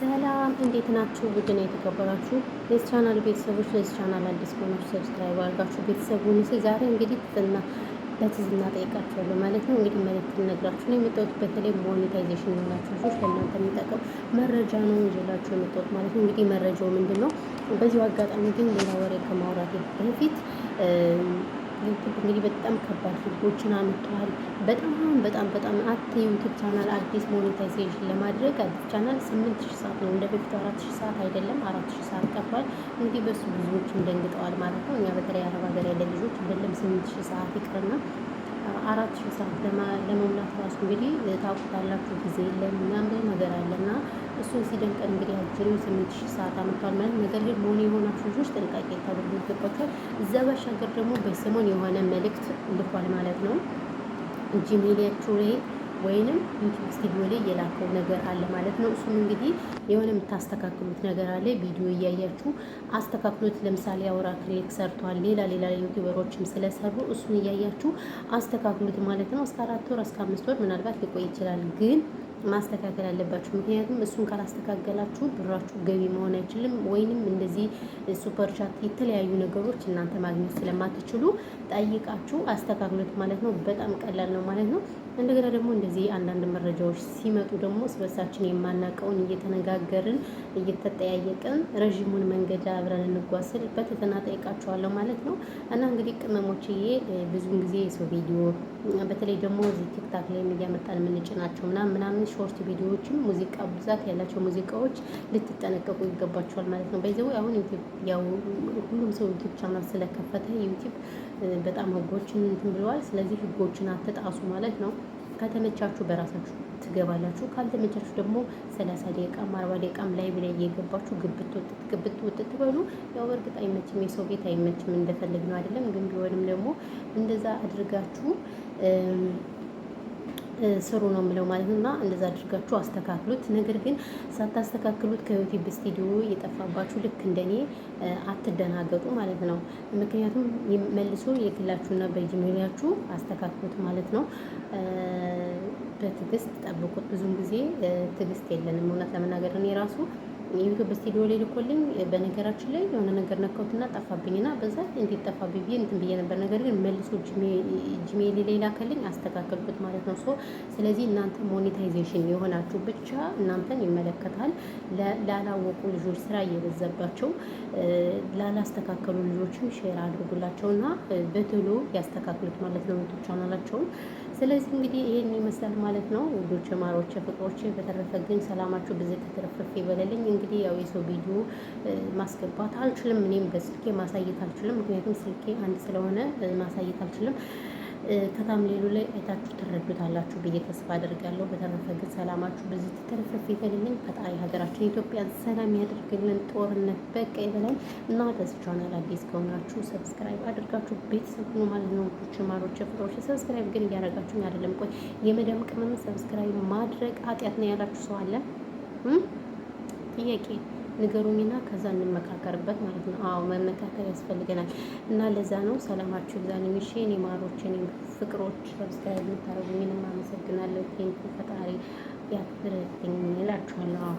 ሰላም እንዴት ናችሁ? ውድና የተከበራችሁ ለዚህ ቻናል ቤተሰቦች፣ ለዚህ ቻናል አዲስ ከሆናችሁ ሰብስክራይብ አድርጋችሁ ቤተሰቡን ዛሬ እንግዲህ በትህትና ጠይቃችኋለሁ ማለት ነው። እንግዲህ መልዕክት ልነግራችሁ ነው የመጣሁት። በተለይ ሞኔታይዜሽን ያላችሁ ልጆች ለእናንተ የሚጠቅም መረጃ ነው ይዤላችሁ የመጣሁት ማለት ነው። እንግዲህ መረጃው ምንድን ነው? በዚሁ አጋጣሚ ግን ሌላ ወሬ ከማውራት በፊት ዩቲዩብ እንግዲህ በጣም ከባድ ህጎችን አመጥቷል። በጣም ዩቲዩብ ቻናል አዲስ ሞኔታይዜሽን ለማድረግ አዲስ ቻናል 8000 ሰዓት ነው። እንደ በፊቱ 4000 ሰዓት አይደለም፣ 4000 ሰዓት ቀርቷል። እንግዲህ በሱ ብዙዎችም ደንግጠዋል ማለት ነው። እኛ በተለይ አረብ ሀገር ያለ ልጆች አይደለም 8000 ሰዓት ይቅርና 4000 ሰዓት ለመሙላት ራሱ እንግዲህ ታውቁታላችሁ፣ ጊዜ የለም ምናምን ብዙ ነገር አለና እሱን ሲደንቀን እንግዲህ አጅሬው 8000 ሰዓት አመቷል ማለት። ነገር ግን ሞኒ የሆናችሁ ልጆች ጥንቃቄ ታደርጉ ይገባችኋል። እዛ ባሻገር ደግሞ በሰሞን የሆነ መልእክት ልኳል ማለት ነው ጂሜላችሁ ላይ ወይንም ዩቲዩብ ስቱዲዮ ላይ የላከው ነገር አለ ማለት ነው። እሱም እንግዲህ የሆነ የምታስተካክሉት ነገር አለ። ቪዲዮ እያያችሁ አስተካክሉት። ለምሳሌ አውራ ክሊክ ሰርቷል፣ ሌላ ዩቲዩበሮችም ስለሰሩ እሱን እያያችሁ አስተካክሉት ማለት ነው። እስከ 4 ወር እስከ 5 ወር ምናልባት ሊቆይ ይችላል፣ ግን ማስተካከል አለባችሁ። ምክንያቱም እሱን ካላስተካከላችሁ ብራችሁ ገቢ መሆን አይችልም፣ ወይንም እንደዚህ ሱፐር ቻት የተለያዩ ነገሮች እናንተ ማግኘት ስለማትችሉ ጠይቃችሁ አስተካክሉት ማለት ነው። በጣም ቀላል ነው ማለት ነው። እንደገና ደግሞ እንደዚህ አንዳንድ መረጃዎች ሲመጡ ደግሞ ስበሳችን የማናውቀውን እየተነጋገርን እየተጠያየቅን ረዥሙን መንገድ አብረን እንጓስል በትህትና ጠይቃችኋለሁ ማለት ነው። እና እንግዲህ ቅመሞችዬ ብዙውን ጊዜ የሰው ቪዲዮ በተለይ ደግሞ እዚህ ቲክታክ ላይ እያመጣን የምንጭናቸው ምናምን ሾርት ቪዲዮዎችም ሙዚቃ ብዛት ያላቸው ሙዚቃዎች ልትጠነቀቁ ይገባቸዋል ማለት ነው። በዚህ አሁን ዩቲዩብ ያው ሁሉም ሰው ዩቲዩብ ቻናል ስለከፈተ ዩቲዩብ በጣም ህጎችን እንትን ብለዋል። ስለዚህ ህጎችን አትጣሱ ማለት ነው። ከተመቻችሁ በራሳችሁ ትገባላችሁ፣ ካልተመቻችሁ ደግሞ 30 ደቂቃም 40 ደቂቃም ላይ ብላይ እየገባችሁ ግብት ውጥት ትበሉ። ያው በእርግጥ አይመችም፣ የሰው ቤት አይመችም፣ እንደፈለግ ነው አይደለም። ግን ቢሆንም ደግሞ እንደዛ አድርጋችሁ ስሩ ነው የምለው ማለት ነው። እና እንደዛ አድርጋችሁ አስተካክሉት። ነገር ግን ሳታስተካክሉት ከዩቲዩብ ስቱዲዮ የጠፋባችሁ ልክ እንደኔ አትደናገጡ ማለት ነው። ምክንያቱም መልሶ የግላችሁና በጂሜላችሁ አስተካክሉት ማለት ነው። በትዕግስት ጠብቁት። ብዙም ጊዜ ትዕግስት የለንም እውነት ለመናገር እኔ ራሱ ዩቲዩብ ስቱዲዮ ላይ ልኮልኝ በነገራችን ላይ የሆነ ነገር ነካሁትና ጠፋብኝና በዛ እንዴት ጠፋብኝ ብዬ እንትን ብዬ ነበር። ነገር ግን መልሶ ጂሜል ላይ ላከልኝ አስተካከልኩት ማለት ነው። ስለዚህ እናንተ ሞኔታይዜሽን የሆናችሁ ብቻ እናንተን ይመለከታል። ላላወቁ ልጆች ስራ እየበዛባቸው ላላስተካከሉ ልጆችም ሼር አድርጉላቸውና በቶሎ ያስተካክሉት ማለት ነው ዩቲዩብ ቻናላቸውን። ስለዚህ እንግዲህ ይሄን ይመስላል ማለት ነው ውዶች፣ ማሮች፣ ፍቅሮች። በተረፈ ግን ሰላማችሁ ብዙ ተተረፈፈ ይበለልኝ። እንግዲህ ያው የሰው ቪዲዮ ማስገባት አልችልም፣ እኔም በስልኬ ማሳየት አልችልም። ምክንያቱም ስልኬ አንድ ስለሆነ ማሳየት አልችልም። ከታምሌሉ ላይ አይታችሁ ትረዱታላችሁ ብዬ ተስፋ አደርጋለሁ። በተረፈ ግን ሰላማችሁ ብዙ ተተረፈፈ ይበልልኝ። ፈጣሪ ሀገራችን ኢትዮጵያን ሰላም ያደርግልን። ጦርነት በቃ ይበላል እና ለዚህ ቻናል አዲስ ከሆናችሁ ሰብስክራይብ አድርጋችሁ ቤተሰብ ነው ማለት ነው። ማሮች ፍሮች ሰብስክራይብ ግን እያደረጋችሁ አይደለም። ቆይ የመዳም ቅመም ሰብስክራይብ ማድረግ ኃጢአት ነው ያላችሁ ሰው አለ? ጥያቄ ንገሩኝና ከዛ እንመካከርበት ማለት ነው። አዎ መመካከር ያስፈልገናል እና ለዛ ነው። ሰላማችሁ ይብዛልኝ። እኔ ማሮች፣ እኔ ፍቅሮች ሰብስክራይብ የምታደርጉኝንም አመሰግናለሁ። ቴንኩ። ፈጣሪ ያክብርልኝ እላችኋለሁ።